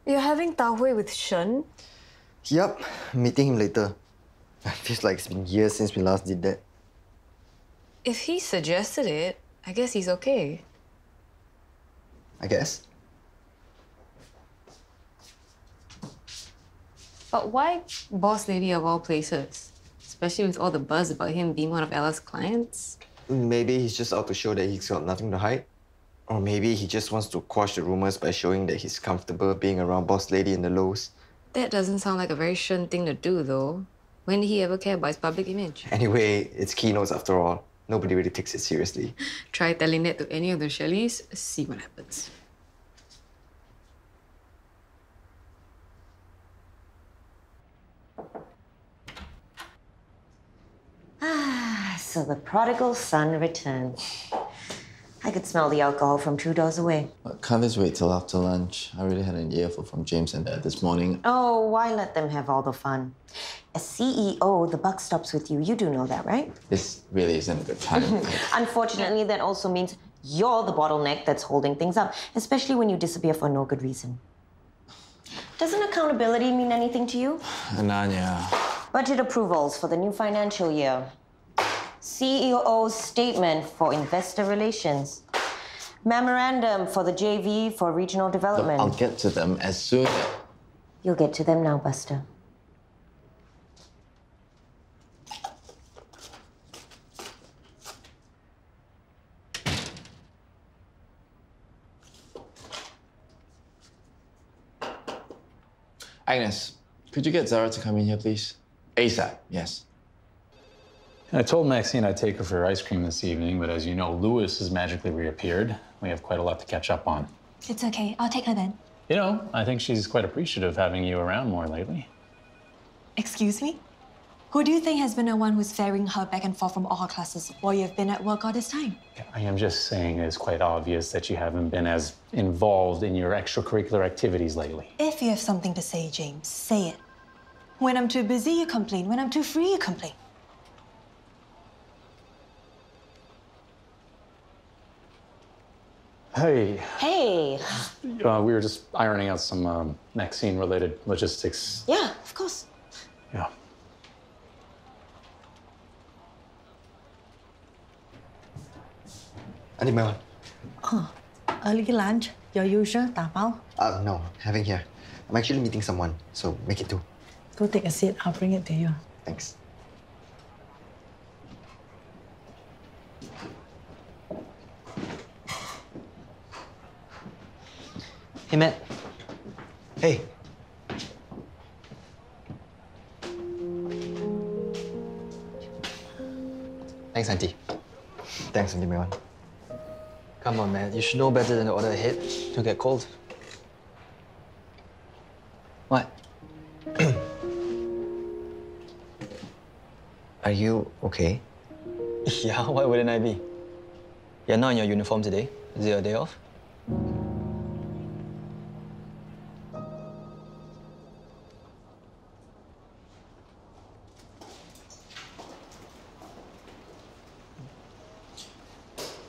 You're having tau hui with Shen? Yup, meeting him later. Feels like it's been years since we last did that. If he suggested it, I guess he's okay. I guess. But why boss lady of all places? Especially with all the buzz about him being one of Ella's clients. Maybe he's just out to show that he's got nothing to hide. Or maybe he just wants to quash the rumors by showing that he's comfortable being around boss lady in the lows. That doesn't sound like a very Shen thing to do, though. When did he ever care about his public image? Anyway, it's keynotes after all. Nobody really takes it seriously. Try telling that to any of the Shelleys, see what happens. So the prodigal son returns. I could smell the alcohol from 2 doors away. Can't this wait till after lunch? I really had an earful from James and Dad this morning. Oh, why let them have all the fun? As CEO, the buck stops with you. You do know that, right? This really isn't a good time. Unfortunately, that also means you're the bottleneck that's holding things up, especially when you disappear for no good reason. Doesn't accountability mean anything to you? Ananya. Budget approvals for the new financial year. CEO's statement for investor relations. Memorandum for the JV for regional development. Look, I'll get to them as soon as... You'll get to them now, Buster. Agnes, could you get Zara to come in here, please? ASAP, yes. I told Maxine I'd take her for ice cream this evening, but as you know, Lewis has magically reappeared. We have quite a lot to catch up on. It's okay. I'll take her then. You know, I think she's quite appreciative of having you around more lately. Excuse me? Who do you think has been the one who's ferrying her back and forth from all her classes while you've been at work all this time? I am just saying it's quite obvious that you haven't been as involved in your extracurricular activities lately. If you have something to say, James, say it. When I'm too busy, you complain. When I'm too free, you complain. Hey. Hey. We were just ironing out some Maxine-related logistics. Yeah, of course. Yeah. I need my one. Oh, early lunch, your usual 打包? No, having here. I'm actually meeting someone, so make it 2. Go take a seat, I'll bring it to you. Thanks. Hey, Matt. Hey. Thanks, Auntie. Thanks, Auntie Mewan. Come on, man. You should know better than to order ahead. You'll get cold. What? Are you okay? Yeah, why wouldn't I be? You're not in your uniform today. Is it your day off?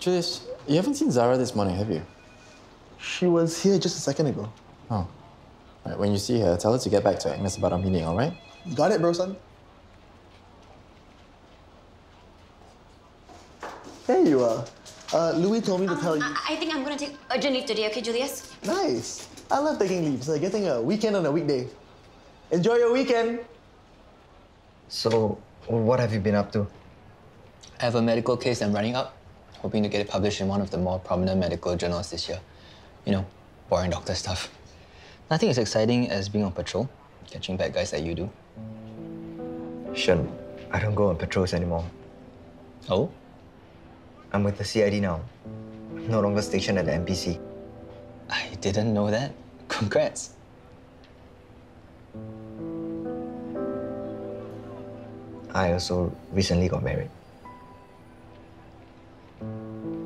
Julius, you haven't seen Zara this morning, have you? She was here just a second ago. Oh. Right, when you see her, tell her to get back to Agnes about our meeting, all right? Got it, bro, son? There you are. Louis told me to tell you... I think I'm going to take urgent leave today, okay, Julius? Nice. I love taking leaves, like getting a weekend on a weekday. Enjoy your weekend. So, what have you been up to? I have a medical case I'm running up. Hoping to get it published in one of the more prominent medical journals this year. You know, boring doctor stuff. Nothing as exciting as being on patrol, catching bad guys like you do. Shen, I don't go on patrols anymore. Oh? I'm with the CID now. No longer stationed at the MPC. I didn't know that. Congrats. I also recently got married.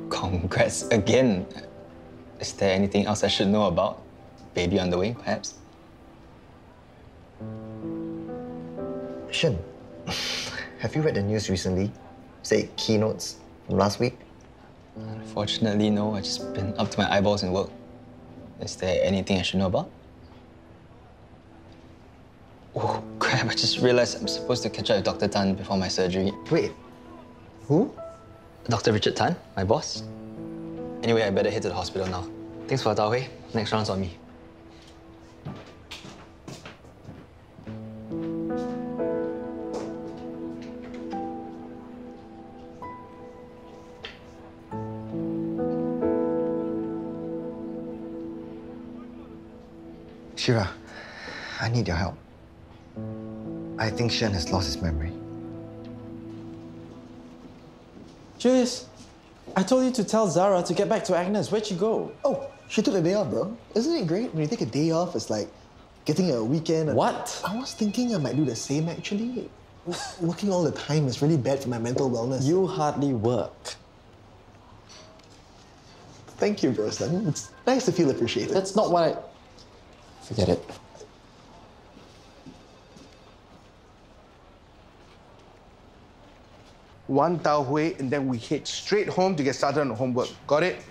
Congrats again. Is there anything else I should know about? Baby on the way, perhaps? Shen, have you read the news recently? Say, keynotes from last week? Unfortunately, no. I've just been up to my eyeballs in work. Is there anything I should know about? Oh, crap, I just realized I'm supposed to catch up with Dr. Tan before my surgery. Wait, who? Dr. Richard Tan, my boss. Anyway, I better head to the hospital now. Thanks for Tao Hui. Next round's on me. Shira, I need your help. I think Shen has lost his memory. Julius, I told you to tell Zara to get back to Agnes. Where'd she go? Oh, she took a day off, bro. Isn't it great when you take a day off? It's like getting a weekend. What? I was thinking I might do the same actually. Working all the time is really bad for my mental wellness. You hardly work. Thank you, bro, son. It's nice to feel appreciated. That's not what I... Forget it. One Tao Hui, and then we head straight home to get started on the homework. Got it?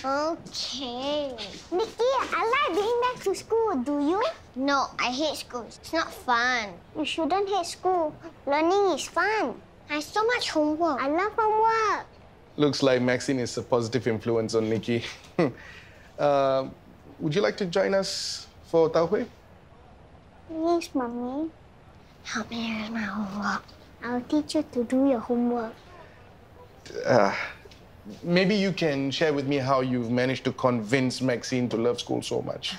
Okay. Nikki, I like being back to school. Do you? No, I hate school. It's not fun. You shouldn't hate school. Learning is fun. I have so much homework. I love homework. Looks like Maxine is a positive influence on Nikki. Would you like to join us for Tao Hui? Yes, Mommy. Help me with my homework. I'll teach you to do your homework. Maybe you can share with me how you've managed to convince Maxine to love school so much.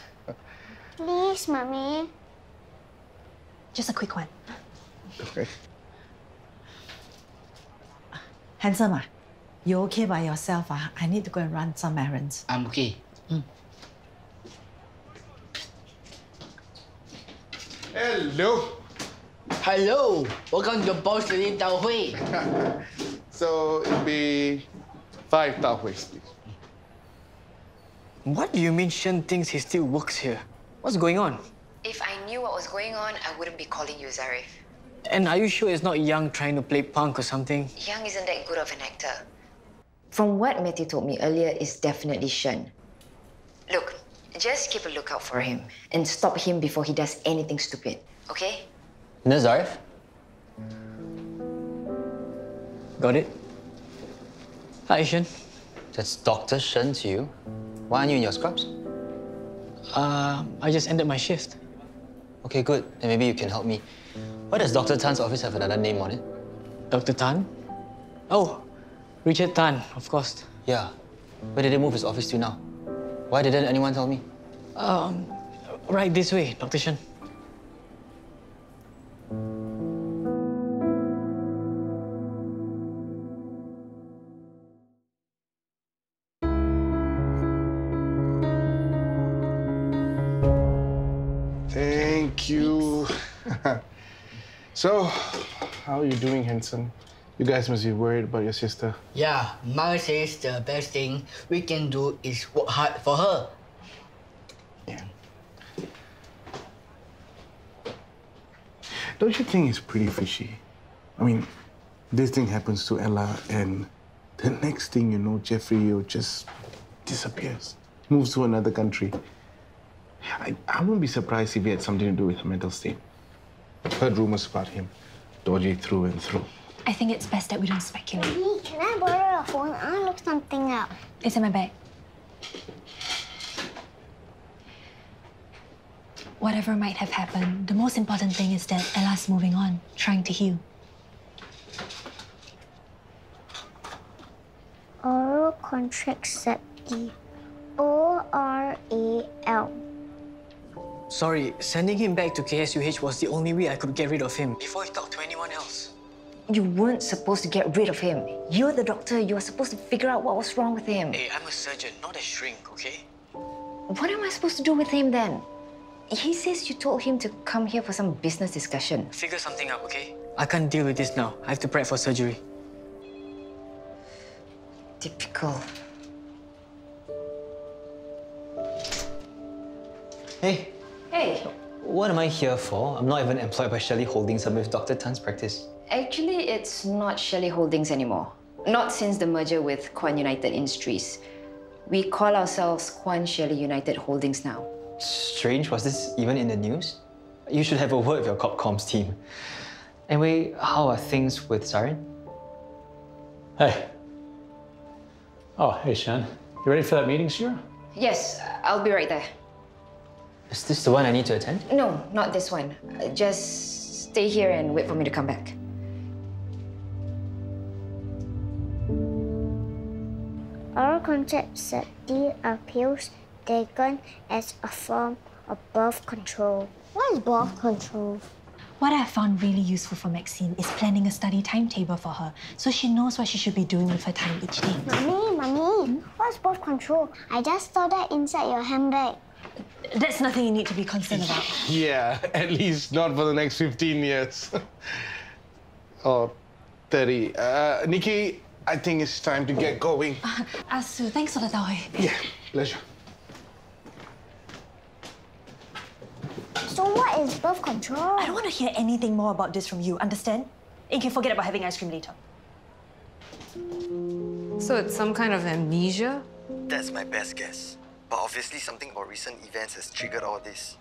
Please, Mommy. Just a quick one. Okay. Handsome, you okay by yourself? I need to go and run some errands. I'm okay. Hello. Hello. Welcome to Boss Lady Tao Hui. So it'll be 5 Tao Huis, please. What do you mean Shen thinks he still works here? What's going on? If I knew what was going on, I wouldn't be calling you, Zarif. And are you sure it's not Yang trying to play punk or something? Yang isn't that good of an actor. From what Matthew told me earlier, it's definitely Shen. Look, just keep a lookout for him and stop him before he does anything stupid, okay? No, Zarif? Got it? Hi, Shen. That's Dr. Shen to you. Why aren't you in your scrubs? I just ended my shift. Okay, good. Then maybe you can help me. Why does Dr. Tan's office have another name on it? Dr. Tan? Oh, Richard Tan, of course. Yeah. Where did they move his office to now? Why didn't anyone tell me? Right this way, Dr. Shen. Thank you. So, how are you doing, handsome? You guys must be worried about your sister. Yeah, Mama says the best thing we can do is work hard for her. Yeah. Don't you think it's pretty fishy? I mean, this thing happens to Ella, and the next thing you know, Jeffrey just disappears, moves to another country. I wouldn't be surprised if he had something to do with her mental state. I've heard rumors about him, dodgy through and through. I think it's best that we don't speculate. Hey, can I borrow your phone? I want to look something up. It's in my bag. Whatever might have happened, the most important thing is that Ella's moving on, trying to heal. Oral contraceptive. ORAL. Sorry, sending him back to KSUH was the only way I could get rid of him before he talked to anyone else. You weren't supposed to get rid of him. You're the doctor. You were supposed to figure out what was wrong with him. Hey, I'm a surgeon, not a shrink, okay? What am I supposed to do with him then? He says you told him to come here for some business discussion. Figure something out, okay? I can't deal with this now. I have to prep for surgery. Typical. Hey. Hey. What am I here for? I'm not even employed by Shelley Holdings. I'm with Dr. Tan's practice. Actually, it's not Shelley Holdings anymore. Not since the merger with Kwan United Industries. We call ourselves Kwan Shelley United Holdings now. Strange. Was this even in the news? You should have a word with your corp comms team. Anyway, how are things with Zara? Hey. Oh, hey, Shen. You ready for that meeting, Shira? Yes, I'll be right there. Is this the one I need to attend? No, not this one. Just stay here and wait for me to come back. Our concept said the appeals taken as a form of birth control. What is birth control? What I found really useful for Maxine is planning a study timetable for her so she knows what she should be doing with her time each day. Mommy, what's birth control? I just saw that inside your handbag. That's nothing you need to be concerned about. Yeah, at least not for the next 15 years. Or 30. Nikki, I think it's time to get going. Asu, thanks for the toy. Yeah, pleasure. So what is birth control? I don't want to hear anything more about this from you, understand? And you can forget about having ice cream later. So it's some kind of amnesia? That's my best guess. But obviously something about recent events has triggered all this.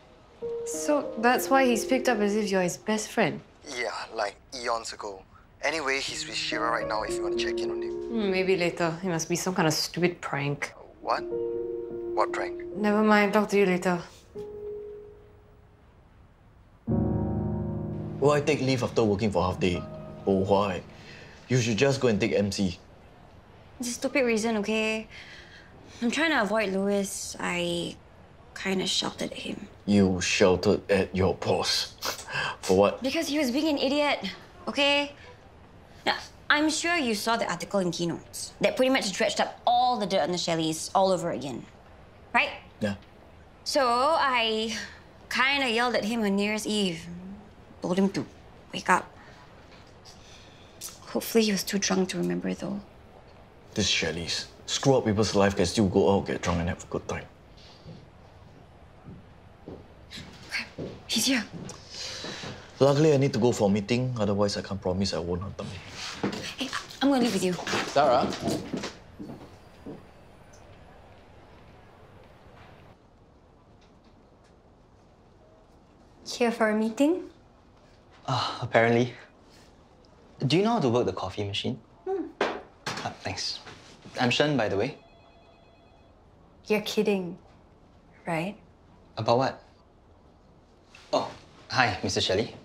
So that's why he's picked up as if you're his best friend? Yeah, like eons ago. Anyway, he's with Shira right now if you want to check in on him. Maybe later. It must be some kind of stupid prank. What? What prank? Never mind, talk to you later. Why take leave after working for half day? Oh, why? You should just go and take MC. It's a stupid reason, okay? I'm trying to avoid Louis. I kind of shouted at him. You shouted at your boss. For what? Because he was being an idiot, okay? Now, I'm sure you saw the article in Keynotes that pretty much dredged up all the dirt on the Shelleys all over again, right? Yeah. So I kind of yelled at him on New Year's Eve. Told him to wake up. Hopefully he was too drunk to remember, though. This Shelleys. Screw up people's life, can still go out, get drunk and have a good time. He's here. Luckily, I need to go for a meeting. Otherwise, I can't promise I won't hurt them. Hey, I'm gonna leave with you. Zara? Here for a meeting? Apparently. Do you know how to work the coffee machine? Thanks. I'm Shen, by the way. You're kidding, right? About what? Oh, hi, Mr. Shelley.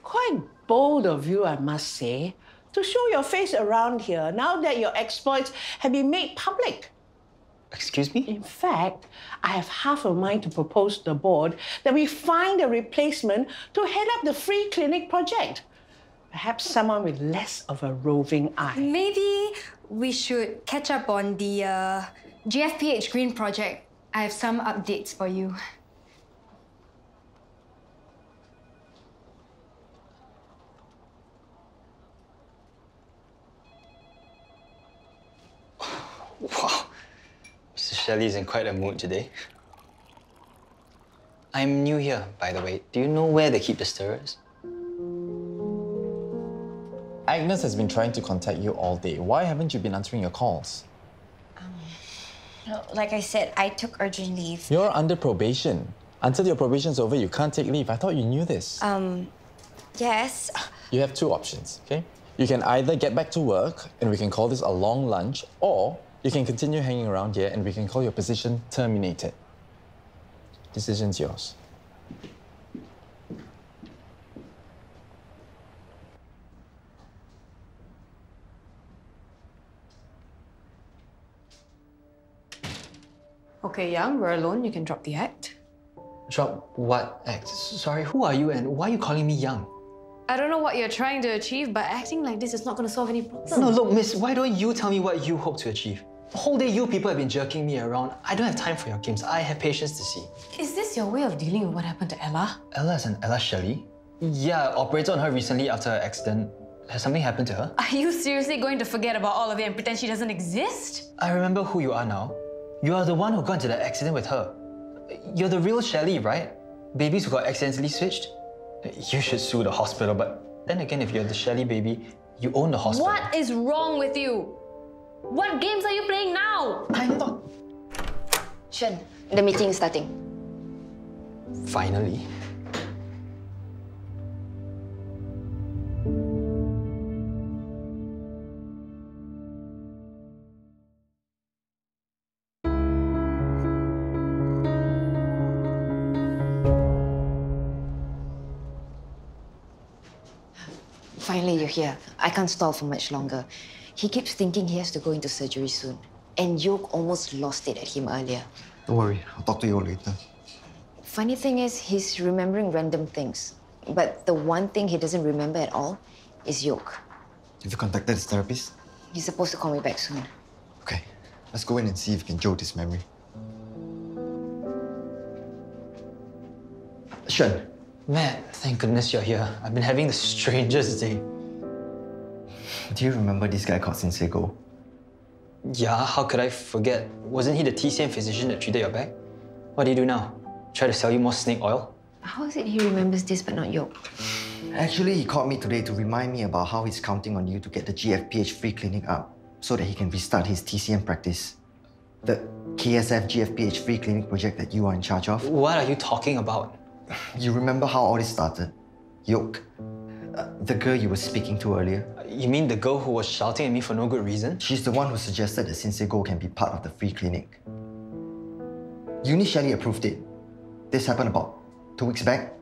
Quite bold of you, I must say, to show your face around here now that your exploits have been made public. Excuse me? In fact, I have half a mind to propose to the board that we find a replacement to head up the free clinic project. Perhaps someone with less of a roving eye. Maybe we should catch up on the GFPH Green project. I have some updates for you. Wow. Mr. Shelley's in quite a mood today. I'm new here, by the way. Do you know where they keep the stirrers? Agnes has been trying to contact you all day. Why haven't you been answering your calls? Like I said, I took urgent leave. You're under probation. Until your probation's over, you can't take leave. I thought you knew this. Yes. You have two options, okay? You can either get back to work and we can call this a long lunch, or you can continue hanging around here and we can call your position terminated. Decision's yours. Okay, Young, we're alone. You can drop the act. Drop what act? Sorry, who are you and why are you calling me young? I don't know what you're trying to achieve, but acting like this is not going to solve any problems. No, look, miss, why don't you tell me what you hope to achieve? The whole day you people have been jerking me around. I don't have time for your games. I have patience to see. Is this your way of dealing with what happened to Ella? Ella is an Ella Shelley? Yeah, operated on her recently after her accident. Has something happened to her? Are you seriously going to forget about all of it and pretend she doesn't exist? I remember who you are now. You are the one who got into the accident with her. You're the real Shelley, right? Babies who got accidentally switched? You should sue the hospital, but then again, if you're the Shelley baby, you own the hospital. What is wrong with you? What games are you playing now? I'm not. Shen, the meeting is starting. Finally. Finally, you're here. I can't stall for much longer. He keeps thinking he has to go into surgery soon. And Yoke almost lost it at him earlier. Don't worry, I'll talk to you later. Funny thing is, he's remembering random things. But the one thing he doesn't remember at all is Yoke. Have you contacted his therapist? He's supposed to call me back soon. Okay, let's go in and see if we can jolt his memory. Shen. Matt, thank goodness you're here. I've been having the strangest day. Do you remember this guy called Sensei Go? Yeah, how could I forget? Wasn't he the TCM physician that treated your back? What do you do now? Try to sell you more snake oil? How is it he remembers this but not Yoke? Actually, he called me today to remind me about how he's counting on you to get the GFPH free clinic up so that he can restart his TCM practice. The KSF GFPH free clinic project that you are in charge of. What are you talking about? You remember how all this started? Yoke, the girl you were speaking to earlier. You mean the girl who was shouting at me for no good reason? She's the one who suggested that Sensei Go can be part of the free clinic. You initially approved it. This happened about 2 weeks back.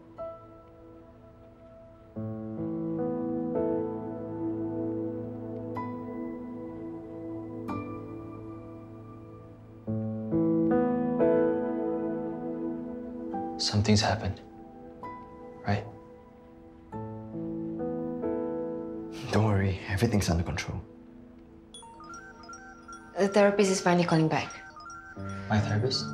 Something's happened, right? Don't worry, everything's under control. The therapist is finally calling back. My therapist?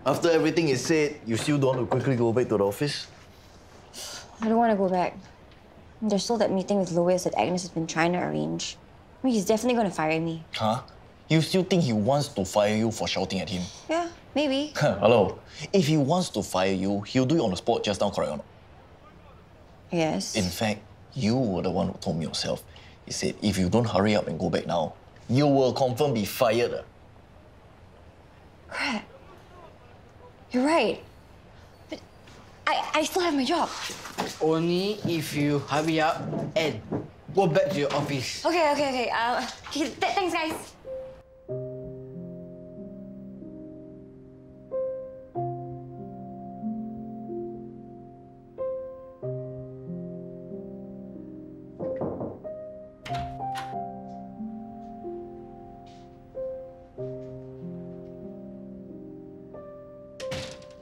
After everything is said, you still don't want to quickly go back to the office? I don't want to go back. There's still that meeting with Lois that Agnes has been trying to arrange. I mean, he's definitely going to fire me. Huh? You still think he wants to fire you for shouting at him? Yeah, maybe. Hello. If he wants to fire you, he'll do it on the spot just now, correct or not? Yes. In fact, you were the one who told me yourself. He said, if you don't hurry up and go back now, you will confirm be fired. Crap. You're right. But I still have my job. Only if you hurry up and go back to your office. Okay. Thanks, guys.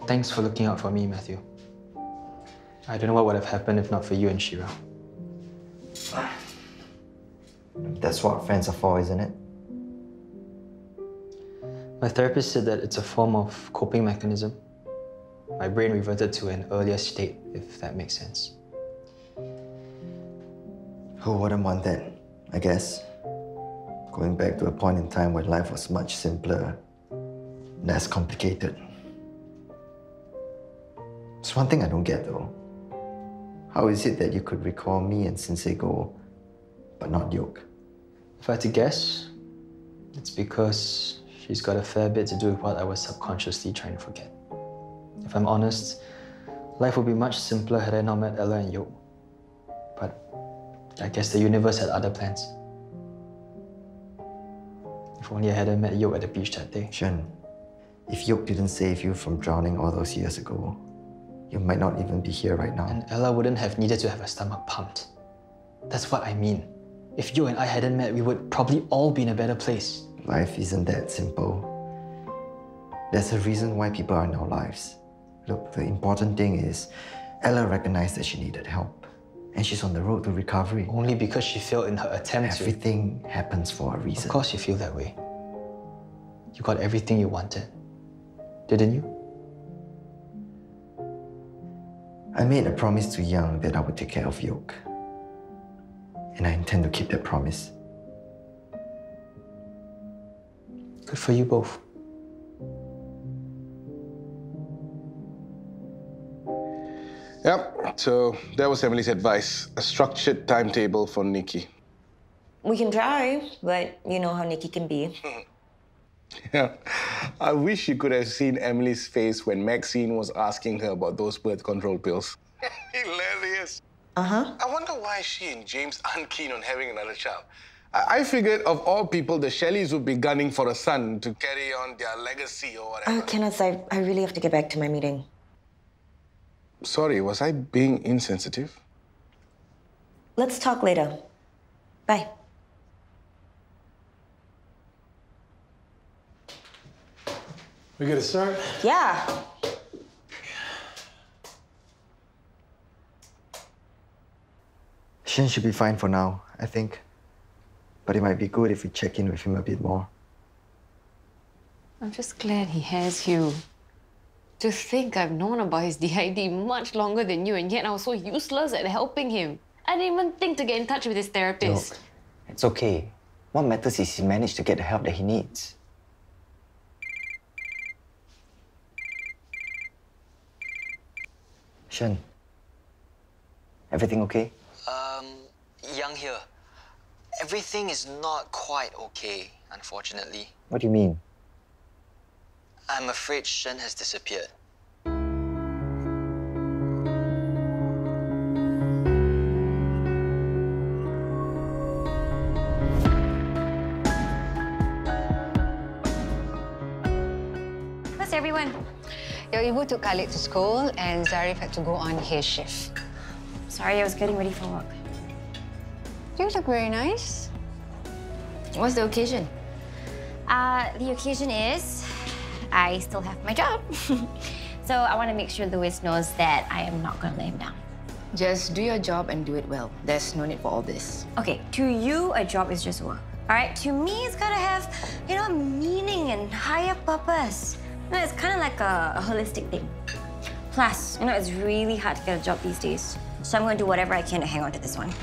Thanks for looking out for me, Matthew. I don't know what would have happened if not for you and Shira. That's what friends are for, isn't it? My therapist said that it's a form of coping mechanism. My brain reverted to an earlier state, if that makes sense. Who wouldn't want that, I guess? Going back to a point in time when life was much simpler, less complicated. There's one thing I don't get, though. How is it that you could recall me and Sensei Go, but not Yoke? If I had to guess, it's because she's got a fair bit to do with what I was subconsciously trying to forget. If I'm honest, life would be much simpler had I not met Ella and Yoke. But I guess the universe had other plans. If only I hadn't met Yoke at the beach that day. Shen, if Yoke didn't save you from drowning all those years ago, you might not even be here right now. And Ella wouldn't have needed to have her stomach pumped. That's what I mean. If you and I hadn't met, we would probably all be in a better place. Life isn't that simple. There's a reason why people are in our lives. Look, the important thing is, Ella recognized that she needed help. And she's on the road to recovery. Only because she failed in her attempt to... Everything happens for a reason. Of course you feel that way. You got everything you wanted, didn't you? I made a promise to Young that I would take care of Yoke. And I intend to keep that promise. Good for you both. Yep, so that was Emily's advice. A structured timetable for Nikki. We can try, but you know how Nikki can be. Yeah, I wish you could have seen Emily's face when Maxine was asking her about those birth control pills. Hilarious. Uh-huh. I wonder why she and James aren't keen on having another child. I figured of all people, the Shelleys would be gunning for a son to carry on their legacy or whatever. Kenneth, I really have to get back to my meeting. Sorry, was I being insensitive? Let's talk later. Bye. We good to start? Yeah. Shen should be fine for now, I think. But it might be good if we check in with him a bit more. I'm just glad he has you. To think I've known about his DID much longer than you, and yet I was so useless at helping him. I didn't even think to get in touch with his therapist. Look, it's okay. What matters is he managed to get the help that he needs. Shen, everything okay? Young here. Everything is not quite okay, unfortunately. What do you mean? I'm afraid Shen has disappeared. Where's everyone? Your Ibu took Khalid to school and Zarif had to go on his shift. Sorry, I was getting ready for work. You look very nice. What's the occasion? The occasion is I still have my job. So I want to make sure Louis knows that I am not going to let him down. Just do your job and do it well. There's no need for all this. Okay, to you, a job is just work. All right, to me, it's got to have, meaning and higher purpose. It's kind of like a holistic thing. Plus, it's really hard to get a job these days. So I'm going to do whatever I can to hang on to this one.